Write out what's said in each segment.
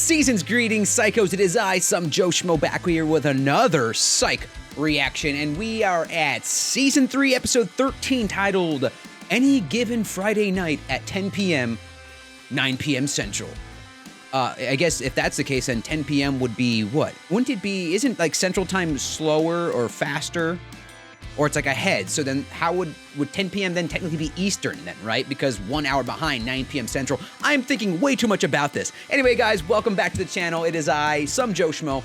Season's greetings, psychos. It is I, some Joe Schmo, back here with another Psych Reaction, and we are at Season 3, Episode 13, titled Any Given Friday Night at 10 p.m., 9 p.m. Central. I guess if that's the case, then 10 p.m. would be what? Wouldn't it be, isn't like Central Time slower or faster? Or it's like ahead, so then how would 10 p.m. then technically be Eastern then, right? Because 1 hour behind, 9 p.m. Central. I'm thinking way too much about this. Anyway, guys, welcome back to the channel. It is I, some Joe Schmo.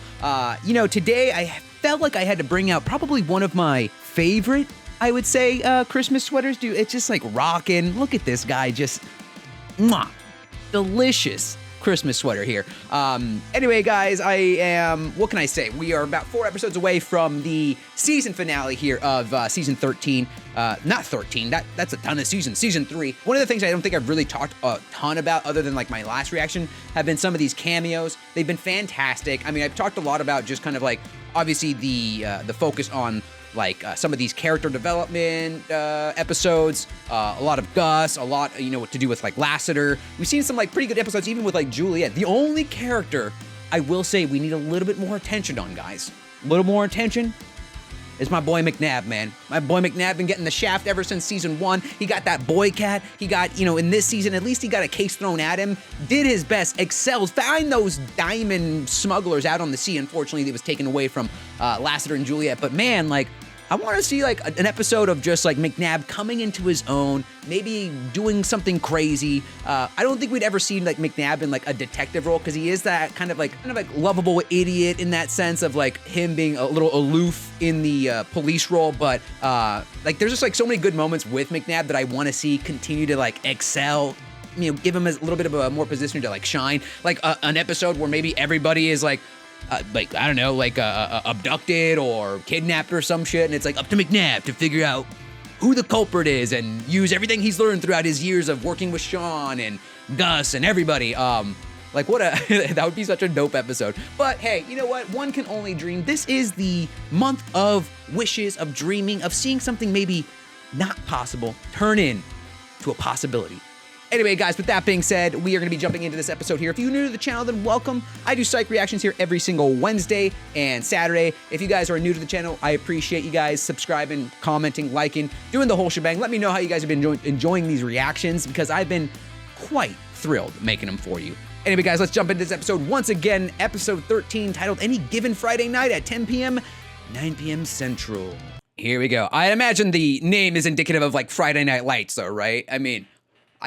Today I felt like I had to bring out probably one of my favorite, I would say, Christmas sweaters. Dude, it's just like rocking. Look at this guy, just, mwah, delicious Christmas sweater here. Anyway, guys, what can I say? We are about 4 episodes away from the season finale here of season 13. Not 13, that's a ton of seasons. Season 3. One of the things I don't think I've really talked a ton about, other than like my last reaction, have been some of these cameos. They've been fantastic. I mean, I've talked a lot about just kind of like, obviously the focus on like some of these character development episodes, a lot of Gus, a lot, what to do with like Lassiter. We've seen some like pretty good episodes, even with like Juliet. The only character I will say we need a little bit more attention on, guys. A little more attention is my boy McNabb, man. My boy McNabb been getting the shaft ever since season 1. He got that boy cat. He got, in this season, at least he got a case thrown at him. Did his best, excels, find those diamond smugglers out on the sea. Unfortunately, it was taken away from Lassiter and Juliet. But man, like, I want to see like an episode of just like McNabb coming into his own, maybe doing something crazy. I don't think we'd ever see like McNabb in like a detective role, because he is that kind of like lovable idiot in that sense of like him being a little aloof in the police role. But like there's just like so many good moments with McNabb that I want to see continue to like excel. Give him a little bit of a more position to like shine. Like an episode where maybe everybody is like I don't know, like abducted or kidnapped or some shit, and it's like up to McNabb to figure out who the culprit is and use everything he's learned throughout his years of working with Sean and Gus and everybody. Like what a, that would be such a dope episode. But hey, you know what? One can only dream. This is the month of wishes, of dreaming, of seeing something maybe not possible turn into a possibility. Anyway, guys, with that being said, we are going to be jumping into this episode here. If you're new to the channel, then welcome. I do Psych Reactions here every single Wednesday and Saturday. If you guys are new to the channel, I appreciate you guys subscribing, commenting, liking, doing the whole shebang. Let me know how you guys have been enjoying these reactions, because I've been quite thrilled making them for you. Anyway, guys, let's jump into this episode. Once again, episode 13, titled Any Given Friday Night at 10 p.m., 9 p.m. Central. Here we go. I imagine the name is indicative of like Friday Night Lights, though, right? I mean,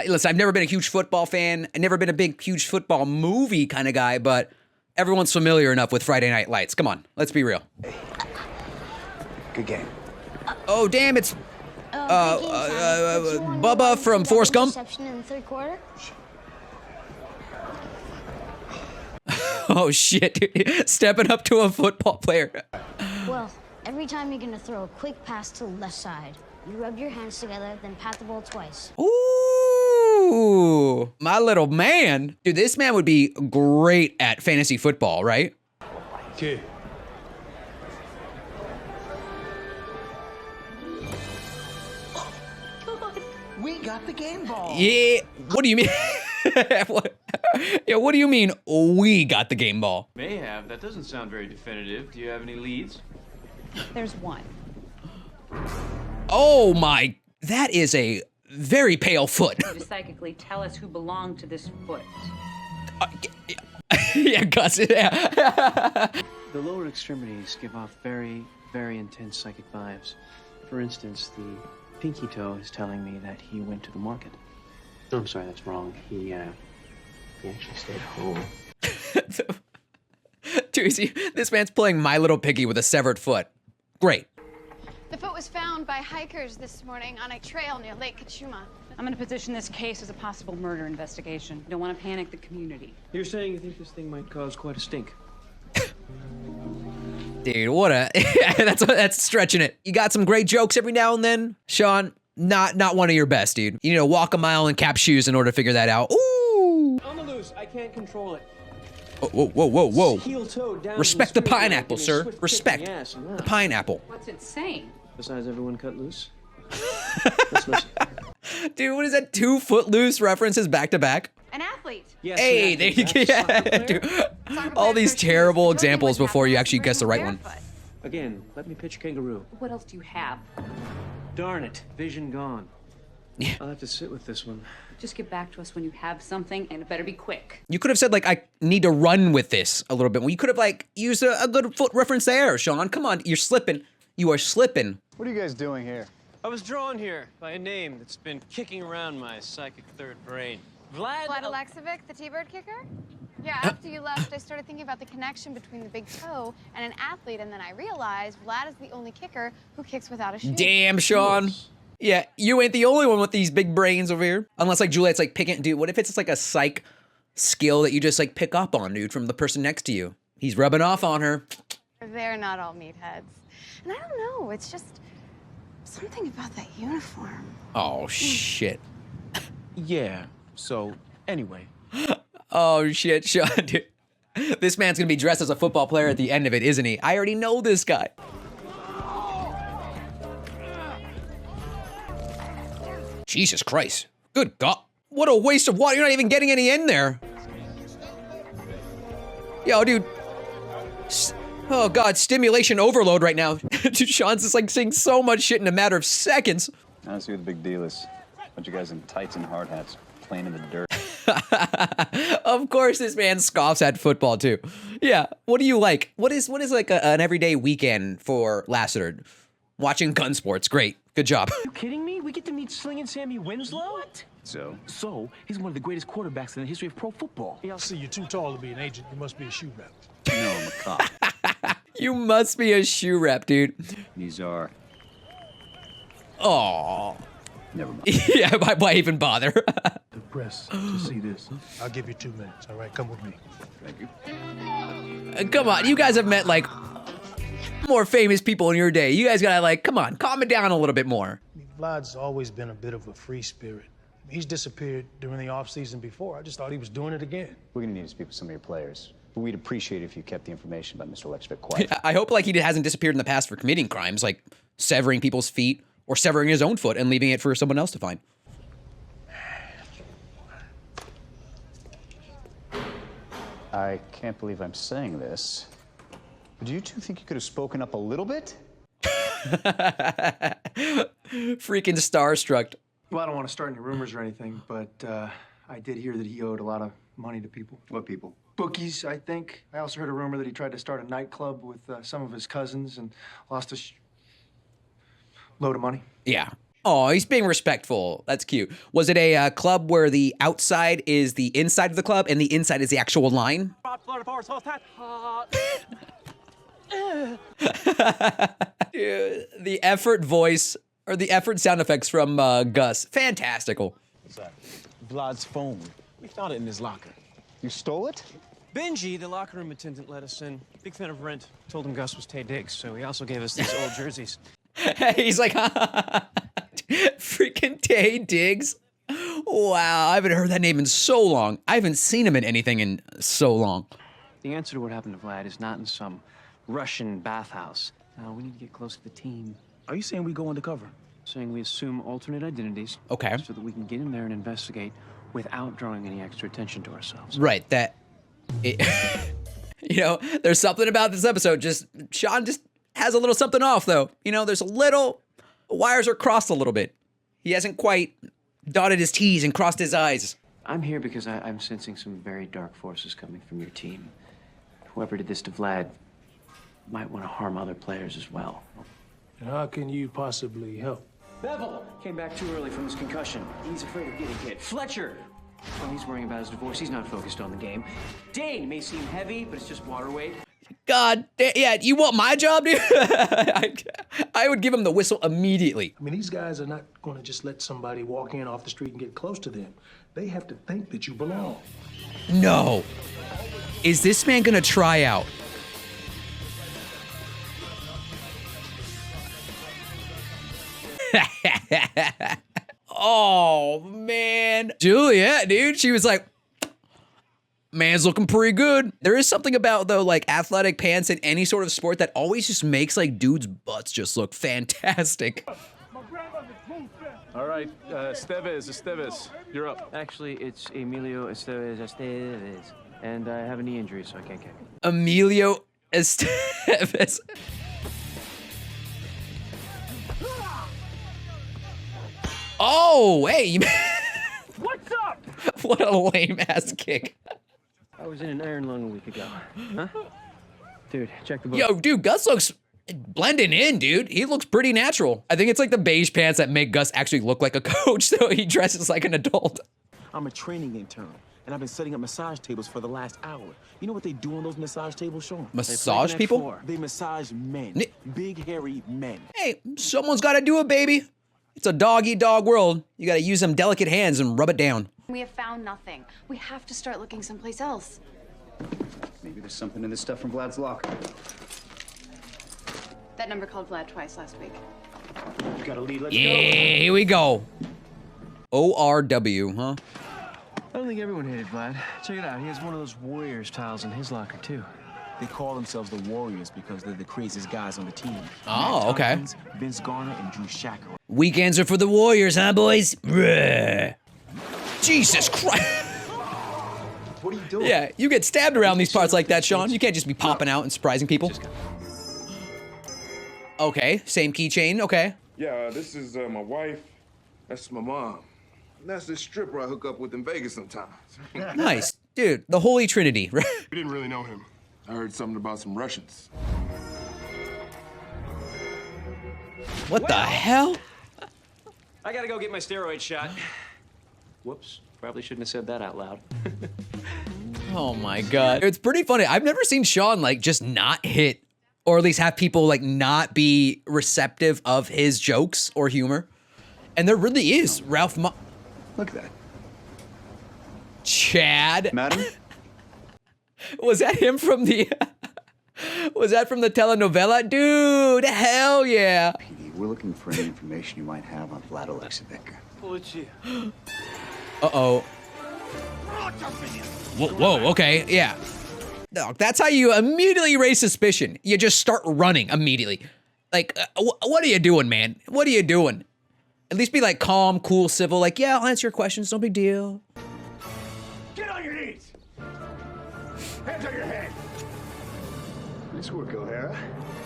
listen, I've never been a huge football fan. I've never been a huge football movie kind of guy, but everyone's familiar enough with Friday Night Lights. Come on, let's be real. Hey. Good game. Oh, damn, it's Bubba from Forrest Gump. In the third quarter. Oh, shit. Stepping up to a football player. Well, every time you're going to throw a quick pass to the left side, you rub your hands together, then pat the ball twice. Ooh, my little man. Dude, this man would be great at fantasy football, right? Okay. We got the game ball. Yeah, what do you mean? What do you mean we got the game ball? May have. That doesn't sound very definitive. Do you have any leads? There's one. Oh my, that is a very pale foot. To psychically tell us who belonged to this foot. Yeah, Gus, yeah. The lower extremities give off very, very intense psychic vibes. For instance, the pinky toe is telling me that he went to the market. No, I'm sorry, that's wrong. He actually stayed home. Dude, see, this man's playing My Little Piggy with a severed foot. Great. The foot was found by hikers this morning on a trail near Lake Kachuma. I'm gonna position this case as a possible murder investigation. Don't want to panic the community. You're saying you think this thing might cause quite a stink? Dude, what a that's stretching it. You got some great jokes every now and then, Sean. Not one of your best, dude. You need to walk a mile in cap shoes in order to figure that out. Ooh. On the loose, I can't control it. Whoa, whoa, whoa, whoa. Heel toe down. Respect the pineapple, sir. Respect the pineapple. What's it saying? Besides, everyone cut loose. Let's listen. Dude, what is that? 2 Footloose references back to back? An athlete. Yes, Hey, there you go. Yeah, dude. All these terrible examples before you actually guess the right one. Again, let me pitch kangaroo. What else do you have? Darn it, vision gone. Yeah. I'll have to sit with this one. Just get back to us when you have something, and it better be quick. You could have said, like, I need to run with this a little bit. Well, you could have, like, used a good foot reference there, Sean. Come on, you're slipping. You are slipping. What are you guys doing here? I was drawn here by a name that's been kicking around my psychic third brain. Vlad Alexevic, the T-bird kicker? Yeah, after you left, I started thinking about the connection between the big toe and an athlete, and then I realized Vlad is the only kicker who kicks without a shoe. Damn, Sean. Yeah, you ain't the only one with these big brains over here. Unless, like, Juliet's, like, picking, dude, what if it's like a psych skill that you just, like, pick up on, dude, from the person next to you? He's rubbing off on her. They're not all meatheads. And I don't know, it's just something about that uniform. Oh, shit. Yeah, so, anyway. Oh, shit, Sean, dude. This man's gonna be dressed as a football player at the end of it, isn't he? I already know this guy. Jesus Christ. Good God. What a waste of water. You're not even getting any in there. Yo, dude. Oh, God. Stimulation overload right now. Dude, Sean's just like saying so much shit in a matter of seconds. I don't see what the big deal is. Bunch of guys in tights and hard hats playing in the dirt. Of course, this man scoffs at football, too. Yeah. What do you like? What is like an everyday weekend for Lassiter? Watching gun sports. Great. Good job. You kidding me? We get to meet Slingin' Sammy Winslow? What? So, He's one of the greatest quarterbacks in the history of pro football. I see you're too tall to be an agent. You must be a shoe rep. no, I'm a cop. You must be a shoe rep, dude. These are. Oh. Never mind. Yeah, why even bother? The press to see this. I'll give you 2 minutes. All right, come with me. Thank you. Come on, you guys have met, like, more famous people in your day. You guys gotta, like, come on, calm it down a little bit more. I mean, Vlad's always been a bit of a free spirit. He's disappeared during the offseason before. I just thought he was doing it again. We're gonna need to speak with some of your players. But we'd appreciate it if you kept the information about Mr. Alexevic quiet. I hope, like, he hasn't disappeared in the past for committing crimes, like severing people's feet or severing his own foot and leaving it for someone else to find. I can't believe I'm saying this. But do you two think you could have spoken up a little bit? Freaking starstruck. Well, I don't want to start any rumors or anything, but I did hear that he owed a lot of money to people. What people? Bookies, I think. I also heard a rumor that he tried to start a nightclub with some of his cousins and lost a load of money. Yeah. Oh, he's being respectful. That's cute. Was it a club where the outside is the inside of the club and the inside is the actual line? Dude, the effort voice, or the effort sound effects from Gus. Fantastical. What's that? Vlad's phone. We found it in his locker. You stole it? Benji, the locker room attendant, let us in. Big fan of Rent. Told him Gus was Tay Diggs, so he also gave us these old jerseys. He's like, freaking Tay Diggs. Wow, I haven't heard that name in so long. I haven't seen him in anything in so long. The answer to what happened to Vlad is not in some Russian bathhouse. No, we need to get close to the team. Are you saying we go undercover? Saying we assume alternate identities. Okay. So that we can get in there and investigate without drawing any extra attention to ourselves. Right, you know, there's something about this episode. Sean just has a little something off, though. You know, there's a little, wires are crossed a little bit. He hasn't quite dotted his T's and crossed his I's. I'm here because I'm sensing some very dark forces coming from your team. Whoever did this to Vlad might want to harm other players as well. And how can you possibly help? Bevel came back too early from his concussion. He's afraid of getting hit. Fletcher, well, he's worrying about his divorce. He's not focused on the game. Dane may seem heavy, but it's just water weight. God, yeah, you want my job, dude? I would give him the whistle immediately. I mean, these guys are not going to just let somebody walk in off the street and get close to them. They have to think that you belong. No. Is this man gonna try out? Oh, man. Juliet, dude, she was like, man's looking pretty good. There is something about, though, like, athletic pants in any sort of sport that always just makes, like, dudes' butts just look fantastic. My grandmother's food festival. All right, Esteves, you're up. Actually, it's Emilio Esteves, and I have a knee injury, so I can't kick. Emilio Estevez. Oh, hey. What's up? What a lame ass kick. I was in an iron lung a week ago. Huh? Dude, check the book. Yo, dude, Gus looks blending in, dude. He looks pretty natural. I think it's like the beige pants that make Gus actually look like a coach, so he dresses like an adult. I'm a training intern, and I've been setting up massage tables for the last hour. You know what they do on those massage tables, Sean? Massage people? They massage men. Big, hairy men. Hey, someone's got to do it, baby. It's a dog-eat-dog world. You got to use them delicate hands and rub it down. We have found nothing. We have to start looking someplace else. Maybe there's something in this stuff from Vlad's locker. That number called Vlad twice last week. You got a lead, let's Yeah, go. here we go. ORW, huh? I don't think everyone hated Vlad. Check it out. He has one of those Warriors tiles in his locker, too. They call themselves the Warriors because they're the craziest guys on the team. Oh, Matt okay. Tompkins, Vince Garner, and Drew Shacker. Weekends are for the Warriors, huh, boys? Bruh. Jesus Christ. What are you doing? Yeah, you get stabbed around these parts like that, Sean. You can't just be popping out and surprising people. Okay, same keychain, okay. Yeah, this is my wife. That's my mom. And that's the stripper I hook up with in Vegas sometimes. Nice. Dude, the Holy Trinity, right? We didn't really know him. I heard something about some Russians. What the hell? I gotta go get my steroid shot. Whoops. Probably shouldn't have said that out loud. Oh my God. It's pretty funny. I've never seen Sean like just not hit, or at least have people like not be receptive of his jokes or humor. And there really is Ralph Look at that. Chad. Madam? Was that him from the was that from the telenovela? Dude, hell yeah. PD, we're looking for any information you might have on Vlad Alexevic. Uh-oh. Whoa, okay, yeah. No, that's how you immediately raise suspicion. You just start running immediately. Like, what are you doing, man? What are you doing? At least be like calm, cool, civil, like, yeah, I'll answer your questions, no big deal. Get on your knees. Hands on your head. Nice work, O'Hara.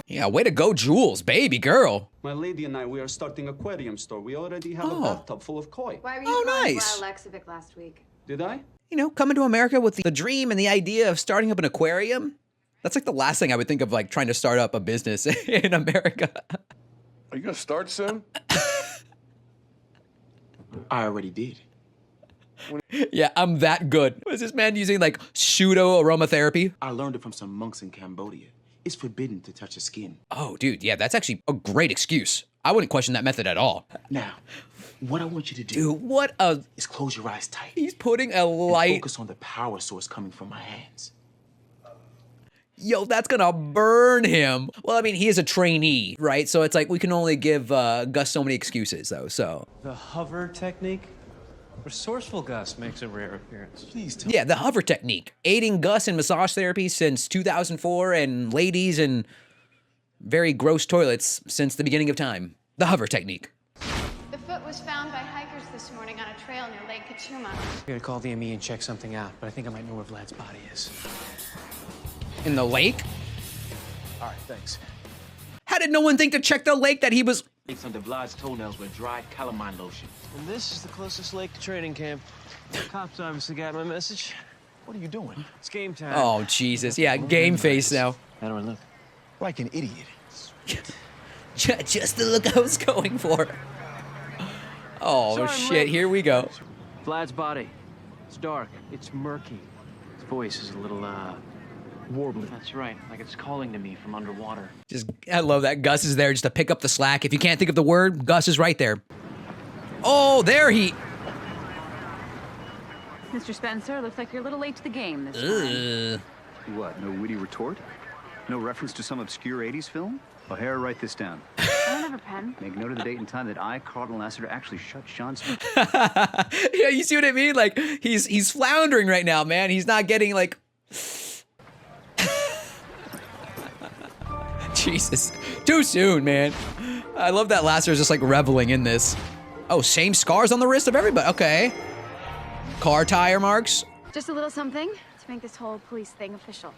Yeah, way to go, Jules, baby girl. My lady and I, we are starting aquarium store. We already have a bathtub full of koi. Why were Oh, you calling nice. Vlad Alexevic last week? Did I? You know, coming to America with the dream and the idea of starting up an aquarium. That's like the last thing I would think of, like trying to start up a business in America. Are you gonna start soon? I already did. Yeah, I'm that good. Was this man using like pseudo aromatherapy? I learned it from some monks in Cambodia. It's forbidden to touch the skin. Oh, dude, yeah, that's actually a great excuse. I wouldn't question that method at all. Now, what I want you to do Dude, what a... is close your eyes tight. He's putting a And light... focus on the power source coming from my hands. Yo, that's gonna burn him. Well, I mean, he is a trainee, right? So it's like we can only give Gus so many excuses, though, so... The hover technique? Resourceful Gus makes a rare appearance. Please tell Yeah, the hover technique. Aiding Gus in massage therapy since 2004 and ladies in very gross toilets since the beginning of time. The hover technique. The foot was found by hikers this morning on a trail near Lake Kachuma. I gotta call the ME and check something out, but I think I might know where Vlad's body is. In the lake? All right, thanks. How did no one think to check the lake that he was... It's under Vlad's toenails with dry calamine lotion. And this is the closest lake to training camp. The cops obviously got my message. What are you doing? It's game time. Oh, Jesus. Yeah, game face now. How do I look? Like an idiot. Just the look I was going for. Oh, Sorry, shit. Rick. Here we go. Vlad's body. It's dark. It's murky. His voice is a little, warbly. That's right. Like it's calling to me from underwater. Just, I love that. Gus is there just to pick up the slack. If you can't think of the word, Gus is right there. Oh, there he... Mr. Spencer, looks like you're a little late to the game this time. What, no witty retort? No reference to some obscure 80s film? O'Hara, write this down. I don't have a pen. Make note of the date and time that I, Cardinal Lassiter, actually shut Sean Smith. Yeah, you see what I mean? Like, he's floundering right now, man. He's not getting, like... Jesus. Too soon, man. I love that Lassiter's just, like, reveling in this. Oh, same scars on the wrist of everybody. Okay. Car tire marks. Just a little something to make this whole police thing official.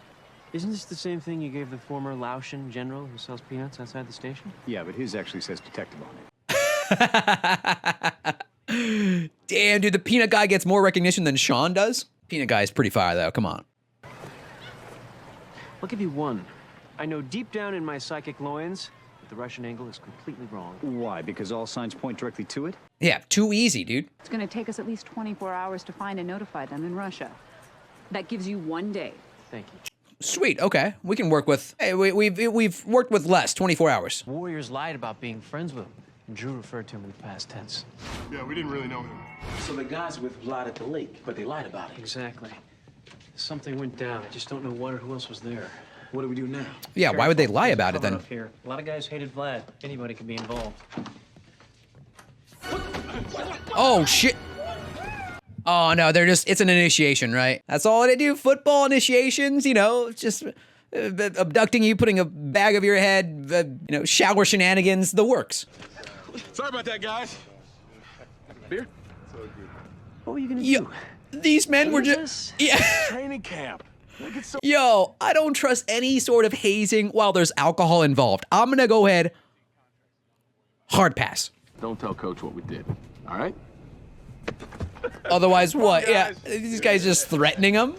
Isn't this the same thing you gave the former Laotian general who sells peanuts outside the station? Yeah, but his actually says detective on it. Damn, dude, the peanut guy gets more recognition than Sean does. Peanut guy is pretty fire, though. Come on. I'll give you one. I know deep down in my psychic loins that the Russian angle is completely wrong. Why? Because all signs point directly to it? Yeah, too easy, dude. It's going to take us at least 24 hours to find and notify them in Russia. That gives you 1 day. Thank you. Sweet. Okay, we can work with. Hey, we've worked with less. 24 hours. Warriors lied about being friends with him. And Drew referred to him in the past tense. Yeah, we didn't really know him. So the guys with Vlad at the lake, but they lied about it. Exactly. Something went down. I just don't know what or who else was there. What do we do now? Yeah, why would they lie about it then? Up here. A lot of guys hated Vlad. Anybody could be involved. Oh shit. Oh no, it's an initiation, right? That's all they do. Football initiations, you know, just abducting you, putting a bag over your head, you know, shower shenanigans, the works. Sorry about that, guys. Beer? What were you gonna do? These men were just Training camp. Yo, I don't trust any sort of hazing while there's alcohol involved. I'm gonna go ahead. Hard pass. Don't tell Coach what we did, all right? Otherwise, what? Yeah, these guys just threatening him.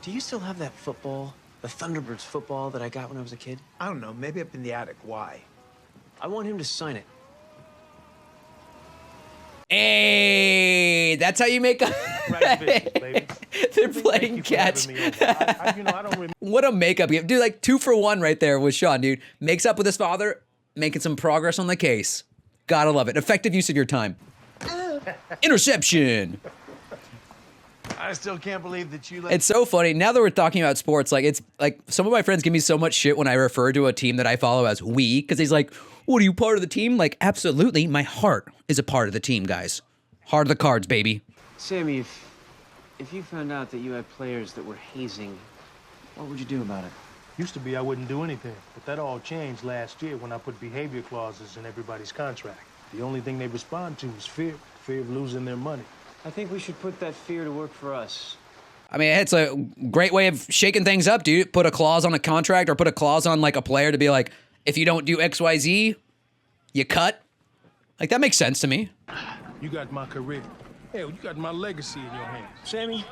Do you still have that football? The Thunderbirds football that I got when I was a kid? I don't know, maybe up in the attic. Why? I want him to sign it. Hey, that's how you make a... They're playing catch. What a makeup gift. Dude, like 2 for 1 right there with Sean, dude. Makes up with his father, making some progress on the case. Gotta love it. Effective use of your time. Interception. I still can't believe that you let... It's so funny. Now that we're talking about sports, like it's like some of my friends give me so much shit when I refer to a team that I follow as we, because he's like, what, are you part of the team? Like, absolutely. My heart is a part of the team, guys. Heart of the cards, baby. Sammy, if you found out that you had players that were hazing, what would you do about it? Used to be I wouldn't do anything, but that all changed last year when I put behavior clauses in everybody's contract. The only thing they respond to is fear of losing their money. I think we should put that fear to work for us. I mean, it's a great way of shaking things up, dude. Put a clause on a contract or put a clause on like a player to be like, if you don't do X, Y, Z, you cut. Like, that makes sense to me. You got my career. Hell, you got my legacy in your hands. Sammy,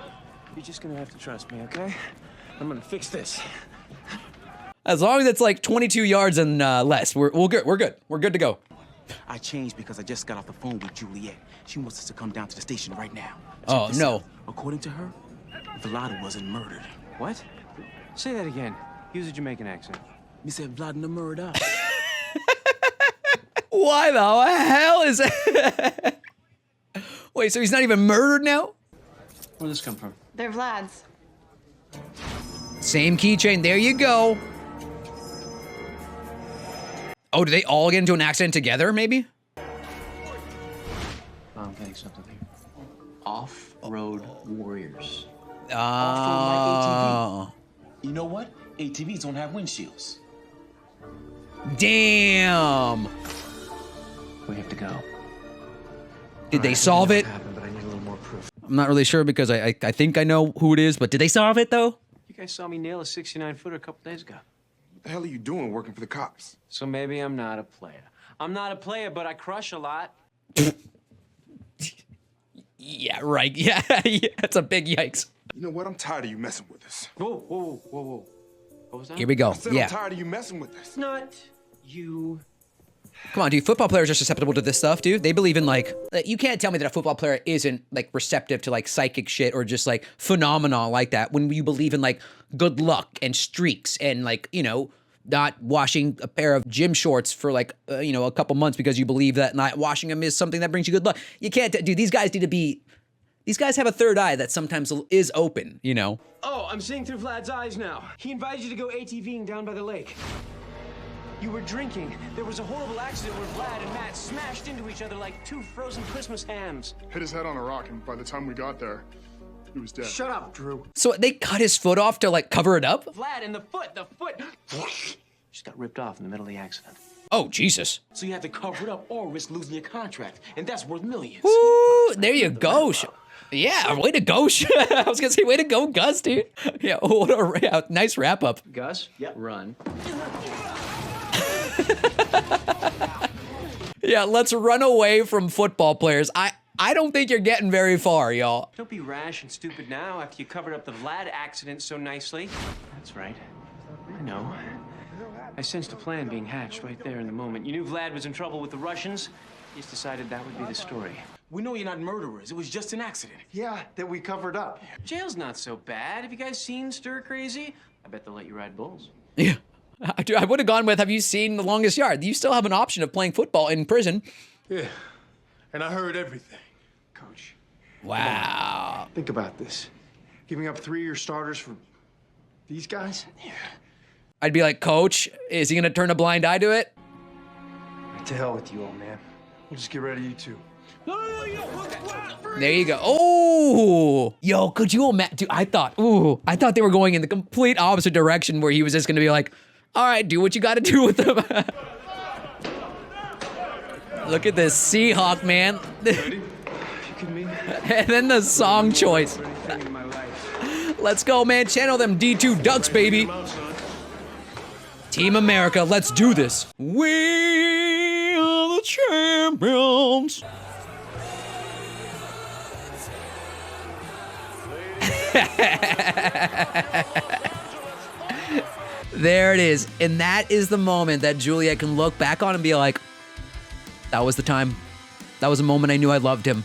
you're just gonna have to trust me, okay? I'm gonna fix this. As long as it's like 22 yards and less, we're good. We're good. We're good to go. I changed because I just got off the phone with Juliet. She wants us to come down to the station right now. Oh, no. According to her, Vlad wasn't murdered. What? Say that again. Use a Jamaican accent. You said Vlad no murder. Why the hell is that? Wait, so he's not even murdered now? Where'd this come from? They're Vlad's. Same keychain. There you go. Oh, do they all get into an accident together, maybe? I'm getting something here. Off-road warriors. Off-road like ATV. You know what? ATVs don't have windshields. Damn. We have to go. Did they solve it? Happened, but I need a little more proof. I'm not really sure because I think I know who it is, but did they solve it though? You guys saw me nail a 69-footer a couple days ago. What the hell are you doing working for the cops? So maybe I'm not a player. I'm not a player, but I crush a lot. Yeah, right. Yeah, that's a big yikes. You know what? I'm tired of you messing with us. Whoa. What was that? Here we go. I said Yeah. I'm tired of you messing with us. Not you. Come on, dude. Football players are susceptible to this stuff, dude. They believe in like you can't tell me that a football player isn't like receptive to like psychic shit or just like phenomena like that when you believe in like good luck and streaks and like, you know, not washing a pair of gym shorts for like, you know, a couple months because you believe that not washing them is something that brings you good luck. You can't, dude, these guys need to be, these guys have a third eye that sometimes is open, you know? Oh, I'm seeing through Vlad's eyes now. He invited you to go ATVing down by the lake. You were drinking. There was a horrible accident where Vlad and Matt smashed into each other like two frozen Christmas hams. Hit his head on a rock, and by the time we got there, he was dead. Shut up, Drew. So they cut his foot off to like cover it up? Vlad and the foot. Just got ripped off in the middle of the accident. Oh, Jesus. So you have to cover it up or risk losing your contract, and that's worth millions. Woo, there you go. Yeah, way to go. I was gonna say, way to go, Gus, dude. Yeah, what a nice wrap up. Gus, run. Yeah, let's run away from football players. I don't think you're getting very far, y'all. Don't be rash and stupid now after you covered up the Vlad accident so nicely. That's right. I know. I sensed a plan being hatched right there in the moment. You knew Vlad was in trouble with the Russians. You just decided that would be the story. We know you're not murderers. It was just an accident. Yeah, that we covered up. Jail's not so bad. Have you guys seen Stir Crazy? I bet they'll let you ride bulls. Yeah. I would have gone with, have you seen The Longest Yard? You still have an option of playing football in prison. Yeah, and I heard everything. Coach. Wow. Think about this. Giving up 3 of your starters for these guys? Yeah. I'd be like, Coach, is he going to turn a blind eye to it? To hell with you, old man. We'll just get rid of you two. There you go. Oh, yo, could you imagine? Dude, I thought they were going in the complete opposite direction where he was just going to be like, all right, do what you got to do with them. Look at this Seahawk, man. And then the song choice. Let's go, man. Channel them D2 Ducks, baby. Team America, let's do this. We are the champions. There it is. And that is the moment that Juliet can look back on and be like, that was the time. That was a moment I knew I loved him.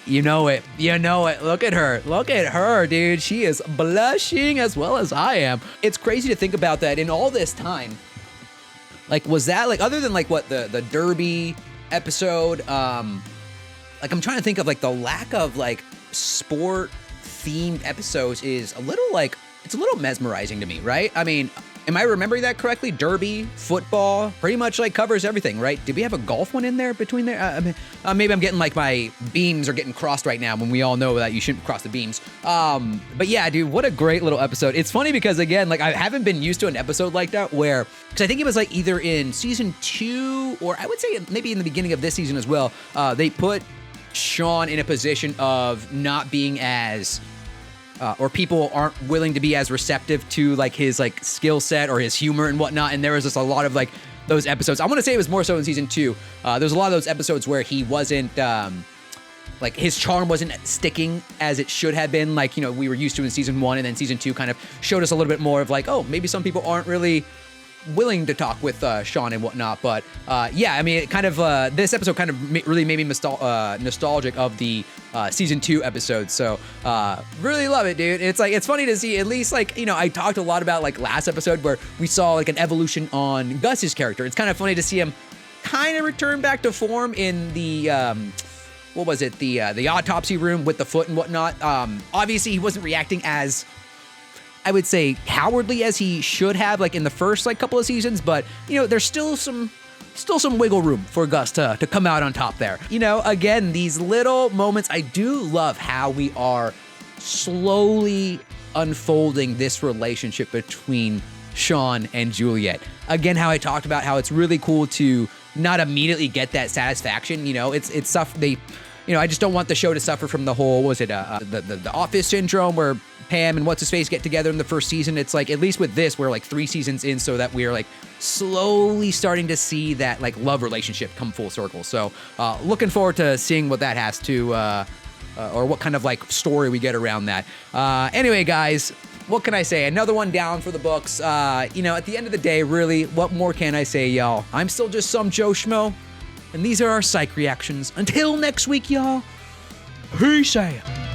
You know it. You know it. Look at her. Look at her, dude. She is blushing as well as I am. It's crazy to think about that in all this time. Like, was that, like, other than, like, what, the Derby episode, like, I'm trying to think of, like, the lack of, like, sport-themed episodes is a little, like, it's a little mesmerizing to me, right? I mean, am I remembering that correctly? Derby, football, pretty much like covers everything, right? Did we have a golf one in there between there? I mean, maybe I'm getting like my beams are getting crossed right now when we all know that you shouldn't cross the beams. But yeah, dude, what a great little episode. It's funny because again, like I haven't been used to an episode like that where, because I think it was like either in season 2 or I would say maybe in the beginning of this season as well, they put Sean in a position of not being as or people aren't willing to be as receptive to like his like skill set or his humor and whatnot. And there was just a lot of like those episodes. I want to say it was more so in season 2. There's a lot of those episodes where he wasn't like his charm wasn't sticking as it should have been. Like, you know, we were used to in season 1, and then season 2 kind of showed us a little bit more of like, oh, maybe some people aren't really willing to talk with Sean and whatnot. But yeah, I mean, it kind of this episode kind of really made me nostalgic of the season 2 episode. So really love it, dude. It's like, it's funny to see at least like, you know, I talked a lot about like last episode where we saw like an evolution on Gus's character. It's kind of funny to see him kind of return back to form in the what was it, the autopsy room with the foot and whatnot. Obviously he wasn't reacting as, I would say, cowardly as he should have, like in the first like couple of seasons, but you know, there's still some wiggle room for Gus to come out on top there. You know, again, these little moments, I do love how we are slowly unfolding this relationship between Sean and Juliet. Again, how I talked about how it's really cool to not immediately get that satisfaction. You know, it's stuff they, you know, I just don't want the show to suffer from the whole, was it the Office syndrome where Pam and what's-his-face get together in the first season. It's like, at least with this, we're like 3 seasons in, so that we're like slowly starting to see that like love relationship come full circle. So looking forward to seeing what that has to, or what kind of like story we get around that. Anyway, guys, what can I say? Another one down for the books. You know, at the end of the day, really, what more can I say, y'all? I'm still just some Joe Schmo, and these are our psych reactions. Until next week, y'all, peace out.